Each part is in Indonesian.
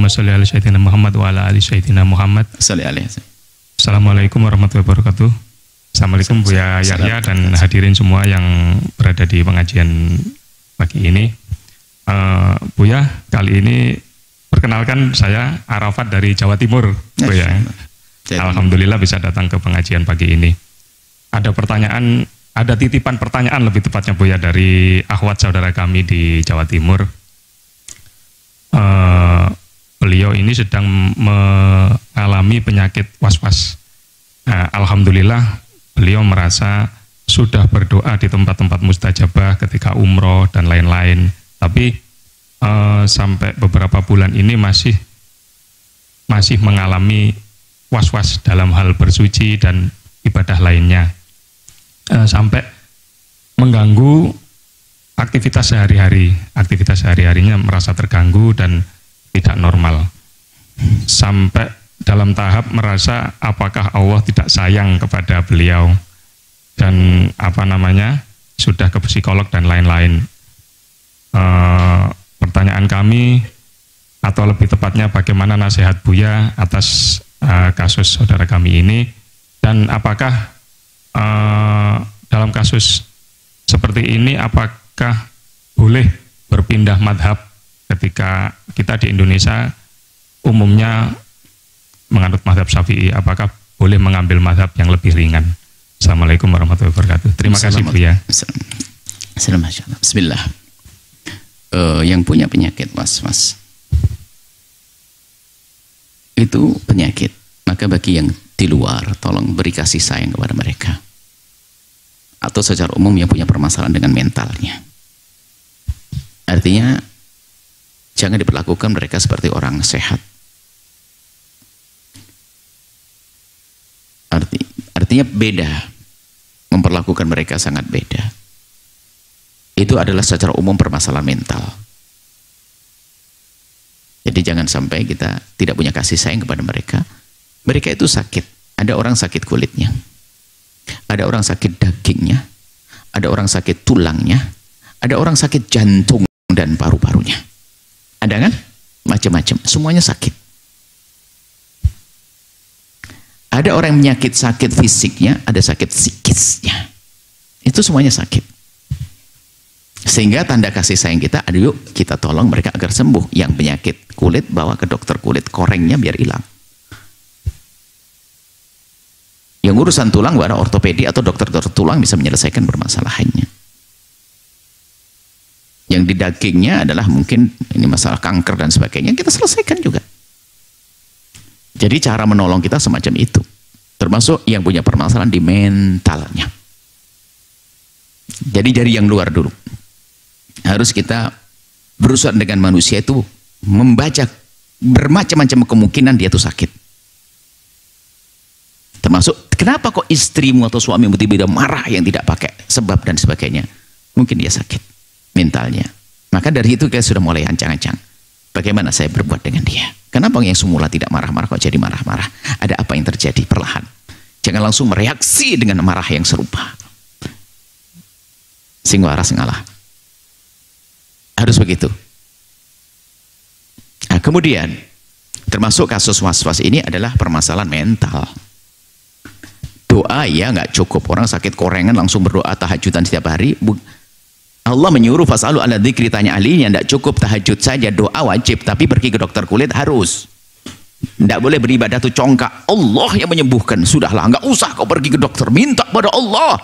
Allahumma sholli ala sayyidina Muhammad wa ala ali sayyidina Muhammad. Assalamualaikum warahmatullahi wabarakatuh. Assalamualaikum Buya Yahya dan hadirin semua yang berada di pengajian pagi ini. Buya, kali ini perkenalkan saya Arafat dari Jawa Timur, Buya. Alhamdulillah bisa datang ke pengajian pagi ini. Ada titipan pertanyaan lebih tepatnya Buya dari akhwat saudara kami di Jawa Timur. Beliau ini sedang mengalami penyakit was-was. Alhamdulillah beliau merasa sudah berdoa di tempat-tempat mustajabah ketika umroh dan lain-lain. Tapi sampai beberapa bulan ini masih mengalami was-was dalam hal bersuci dan ibadah lainnya. Sampai mengganggu aktivitas sehari-hari. Aktivitas sehari-harinya merasa terganggu dan tidak normal. Sampai dalam tahap merasa apakah Allah tidak sayang kepada beliau dan sudah ke psikolog dan lain-lain. Pertanyaan kami, atau lebih tepatnya bagaimana nasihat Buya atas kasus saudara kami ini, dan apakah dalam kasus seperti ini apakah boleh berpindah madhab ketika kita di Indonesia umumnya menganut madhab Syafi'i, apakah boleh mengambil madhab yang lebih ringan? Assalamualaikum warahmatullahi wabarakatuh. Terima kasih Buya. Bismillah. Yang punya penyakit was-was itu penyakit, maka bagi yang di luar tolong beri kasih sayang kepada mereka, atau secara umum yang punya permasalahan dengan mentalnya. Artinya jangan diperlakukan mereka seperti orang sehat. Artinya beda, memperlakukan mereka sangat beda. Itu adalah secara umum permasalahan mental. Jadi jangan sampai kita tidak punya kasih sayang kepada mereka. Mereka itu sakit. Ada orang sakit kulitnya, ada orang sakit dagingnya, ada orang sakit tulangnya, ada orang sakit jantung dan paru-parunya. Ada kan? Macam-macam, semuanya sakit. Ada orang yang sakit fisiknya, ada sakit psikisnya. Itu semuanya sakit. Sehingga tanda kasih sayang kita, yuk kita tolong mereka agar sembuh. Yang penyakit kulit bawa ke dokter kulit, korengnya biar hilang. Yang urusan tulang bawa ortopedi atau dokter-dokter tulang bisa menyelesaikan permasalahannya. Yang di dagingnya adalah mungkin ini masalah kanker dan sebagainya, kita selesaikan juga. Jadi cara menolong kita semacam itu, termasuk yang punya permasalahan di mentalnya. Jadi dari yang luar dulu harus kita berusaha dengan manusia itu membaca bermacam-macam kemungkinan dia itu sakit. Termasuk kenapa kok istrimu atau suamimu tiba-tiba marah yang tidak pakai sebab dan sebagainya, mungkin dia sakit mentalnya. Maka dari itu kita sudah mulai ancang-ancang, bagaimana saya berbuat dengan dia. Kenapa yang semula tidak marah-marah kok jadi marah-marah? Ada apa yang terjadi? Perlahan, jangan langsung mereaksi dengan marah yang serupa. Sing waras ngalah, harus begitu. Nah, kemudian termasuk kasus was-was ini adalah permasalahan mental. Doa ya nggak cukup, orang sakit korengan langsung berdoa tahajudan setiap hari. Allah menyuruh fasalu ala dzikri, tanya ahlinya. Tidak cukup tahajud saja, doa wajib, tapi pergi ke dokter kulit harus. Tidak boleh beribadah tuh congkak, Allah yang menyembuhkan, sudahlah nggak usah kau pergi ke dokter, minta pada Allah.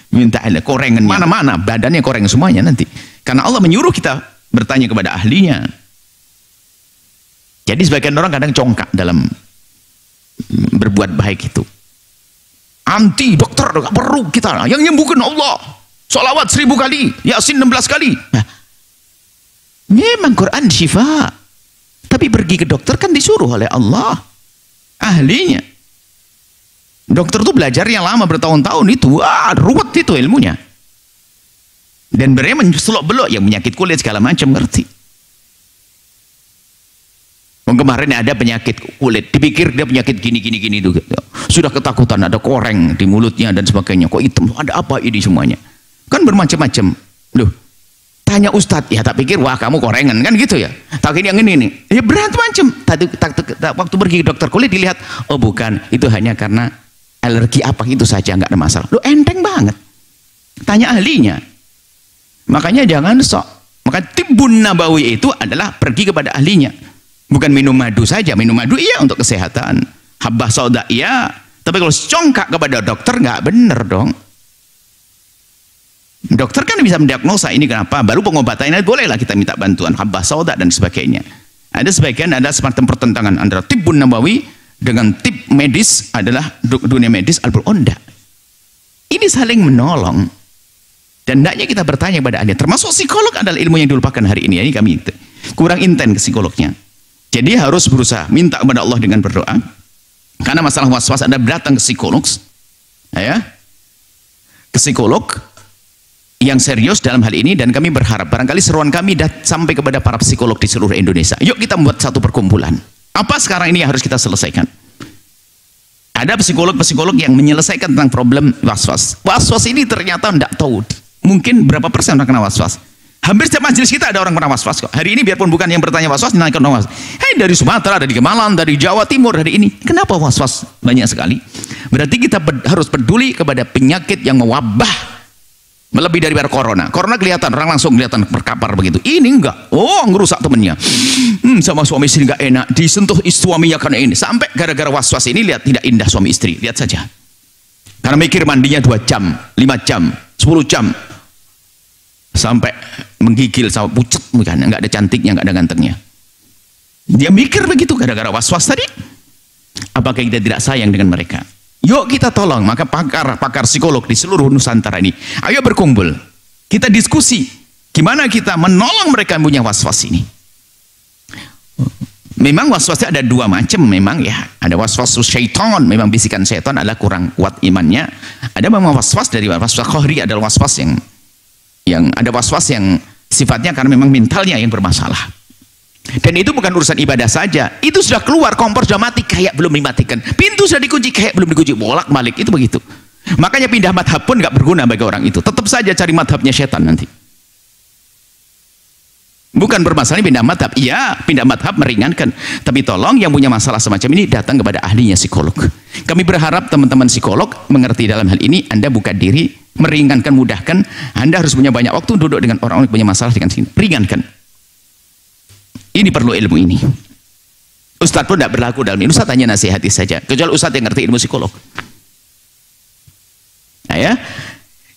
Minta korengan mana-mana, badannya koreng semuanya nanti, karena Allah menyuruh kita bertanya kepada ahlinya. Jadi sebagian orang kadang congkak dalam berbuat baik itu, anti dokter, nggak perlu, kita yang menyembuhkan Allah. Sholawat 1000 kali, Yasin 16 kali. Nah, memang Quran syifa, tapi pergi ke dokter kan disuruh oleh Allah, ahlinya. Dokter tuh belajar yang lama bertahun-tahun itu, ruwet itu ilmunya. Dan mereka menselok belok yang penyakit kulit segala macam, ngerti. Kemarin ada penyakit kulit, dipikir dia penyakit gini juga. Sudah ketakutan, ada koreng di mulutnya dan sebagainya. Kok hitam? Ada apa ini semuanya? Kan bermacam-macam. Loh, Tanya Ustadz, ya tak pikir wah kamu korengan kan gitu ya. Tak ini yang ini nih. Ya berat macam. Waktu pergi ke dokter kulit dilihat, oh bukan, itu hanya karena alergi apa itu saja, nggak ada masalah. Lu enteng banget. Tanya ahlinya. Makanya jangan sok. Maka tibbun nabawi itu adalah pergi kepada ahlinya. Bukan minum madu saja. Minum madu iya untuk kesehatan. Habbah sauda iya. Tapi kalau congkak kepada dokter nggak bener dong. Dokter kan bisa mendiagnosa ini kenapa, baru pengobatannya bolehlah kita minta bantuan habbah sauda dan sebagainya. Ada sebagian ada semacam pertentangan antara tibbun nabawi dengan tib medis adalah dunia medis al-onda. Ini saling menolong dan hendaknya kita bertanya pada ahli. Termasuk psikolog adalah ilmu yang dilupakan hari ini. Ini kami kurang intens ke psikolognya. Jadi harus berusaha minta kepada Allah dengan berdoa. Karena masalah was-was ada datang ke psikolog, ya, ke psikolog yang serius dalam hal ini, dan kami berharap barangkali seruan kami sampai kepada para psikolog di seluruh Indonesia. Yuk kita membuat satu perkumpulan. Apa sekarang ini yang harus kita selesaikan? Ada psikolog-psikolog yang menyelesaikan tentang problem was-was. Was-was ini ternyata tidak tahu. Mungkin berapa persen orang kena was-was. Hampir setiap majelis kita ada orang kena was-was kok. Hari ini biarpun bukan yang bertanya was-was, dinaikan was-was. Hey, dari Sumatera, dari Kemalan, dari Jawa Timur hari ini. Kenapa was-was banyak sekali? Berarti kita harus peduli kepada penyakit yang mewabah. Melebih daripada corona. Corona kelihatan, orang langsung kelihatan berkapar begitu. Ini enggak. Oh, ngerusak temennya. Sama suami istri enggak enak. Disentuh suaminya karena ini. Sampai gara-gara was-was ini lihat tidak indah suami istri. Lihat saja. Karena mikir mandinya 2 jam, 5 jam, 10 jam. Sampai menggigil, sampai pucet. Enggak ada cantiknya, enggak ada gantengnya. Dia mikir begitu gara-gara was-was tadi. Apakah kita tidak sayang dengan mereka? Yuk kita tolong. Maka pakar psikolog di seluruh Nusantara ini, ayo berkumpul, kita diskusi gimana kita menolong mereka yang punya was-was ini. Memang was-wasnya ada 2 macam memang ya. Ada was-was syaitan, memang bisikan syaitan adalah kurang kuat imannya. Ada memang was-was dari was-was qahri, adalah was-was yang ada was-was yang sifatnya karena memang mentalnya yang bermasalah. Dan itu bukan urusan ibadah saja. Itu sudah keluar, kompor sudah mati kayak belum dimatikan. Pintu sudah dikunci kayak belum dikunci. Bolak-balik itu begitu. Makanya pindah madhab pun nggak berguna bagi orang itu. Tetap saja cari madhabnya setan nanti. Bukan bermasalahnya pindah madhab. Iya, pindah madhab meringankan. Tapi tolong yang punya masalah semacam ini datang kepada ahlinya psikolog. Kami berharap teman-teman psikolog mengerti dalam hal ini. Anda buka diri, meringankan, mudahkan. Anda harus punya banyak waktu duduk dengan orang-orang yang punya masalah dengan sini. Ringankan. Ini perlu ilmu ini. Ustadz pun tidak berlaku dalam ini. Ustadz hanya nasihati saja. Kecuali Ustadz yang ngerti ilmu psikolog. Nah ya,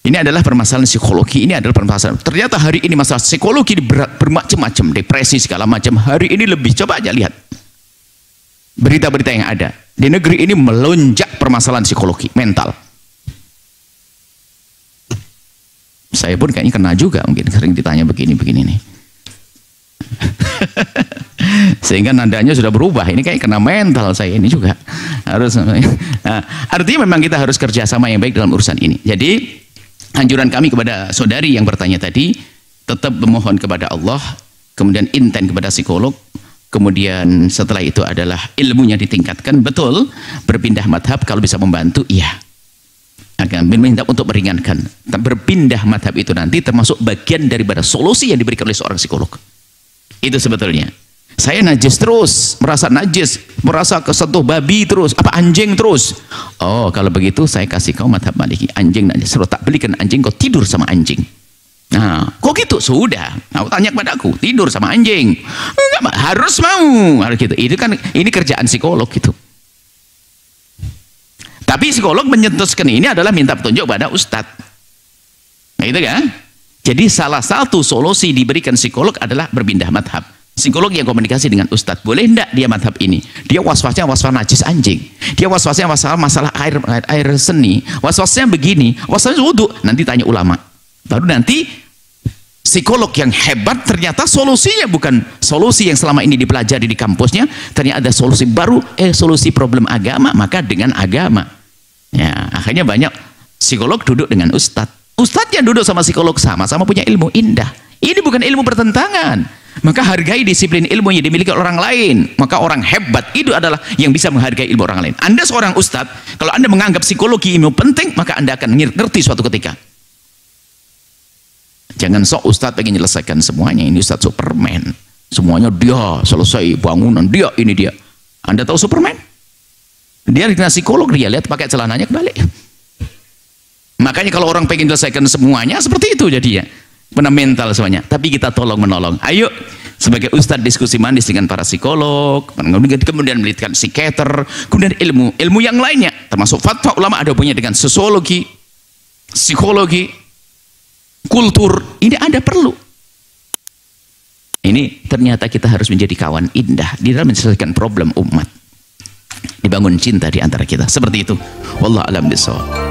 ini adalah permasalahan psikologi. Ini adalah permasalahan. Ternyata hari ini masalah psikologi bermacam-macam. Depresi segala macam. Hari ini lebih. Coba aja lihat berita-berita yang ada. Di negeri ini melonjak permasalahan psikologi, mental. Saya pun kayaknya kena juga. Mungkin sering ditanya begini-begini nih. Sehingga nadanya sudah berubah. Ini kayak kena mental saya ini juga harus. Nah, artinya memang kita harus kerjasama yang baik dalam urusan ini. Jadi anjuran kami kepada saudari yang bertanya tadi, tetap memohon kepada Allah, kemudian intent kepada psikolog, kemudian setelah itu adalah ilmunya ditingkatkan. Betul, berpindah madhab kalau bisa membantu, iya, akan minta untuk meringankan. Berpindah madhab itu nanti termasuk bagian daripada solusi yang diberikan oleh seorang psikolog. Itu sebetulnya. Saya najis terus, merasa kesentuh babi terus, apa anjing terus. Oh, kalau begitu saya kasih kau madhab maliki, anjing najis. Suruh tak belikan anjing, kau tidur sama anjing. Nah, kok gitu? Sudah. Kau tanya kepadaku, tidur sama anjing. Enggak, harus mau. Harus gitu. Itu kan ini kerjaan psikolog gitu. Tapi psikolog menyentuhkan ini adalah minta petunjuk pada ustadz. Nah, itu kan? Jadi salah satu solusi diberikan psikolog adalah berpindah madhab. Psikolog yang komunikasi dengan ustadz, boleh enggak dia madhab ini? Dia was-wasnya was-was najis anjing. Dia was-wasnya masalah air seni. Was-wasnya begini, was-wasnya wudhu. Nanti tanya ulama. Baru nanti psikolog yang hebat ternyata solusinya bukan solusi yang selama ini dipelajari di kampusnya. Ternyata ada solusi baru, solusi problem agama, maka dengan agama. Ya, akhirnya banyak psikolog duduk dengan ustadz. Ustadz yang duduk sama psikolog sama-sama punya ilmu, indah. Ini bukan ilmu bertentangan. Maka hargai disiplin ilmu yang dimiliki orang lain. Maka orang hebat itu adalah yang bisa menghargai ilmu orang lain. Anda seorang ustadz, kalau Anda menganggap psikologi ilmu penting, maka Anda akan ngerti suatu ketika. Jangan sok ustadz pengen menyelesaikan semuanya. Ini ustadz Superman. Semuanya dia selesai bangunan, dia ini dia. Anda tahu Superman? Dia dikena psikolog, dia lihat pakai celananya kebalik. Makanya kalau orang pengen menyelesaikan semuanya seperti itu jadinya. Benar mental semuanya. Tapi kita tolong menolong. Ayo sebagai ustadz diskusi manis dengan para psikolog, kemudian melihatkan psikiater, kemudian ilmu yang lainnya, termasuk fatwa ulama ada hubungannya dengan sosiologi, psikologi, kultur. Ini ada perlu. Ini ternyata kita harus menjadi kawan indah di dalam menyelesaikan problem umat. Dibangun cinta di antara kita. Seperti itu. Wallahu a'lam bishawab.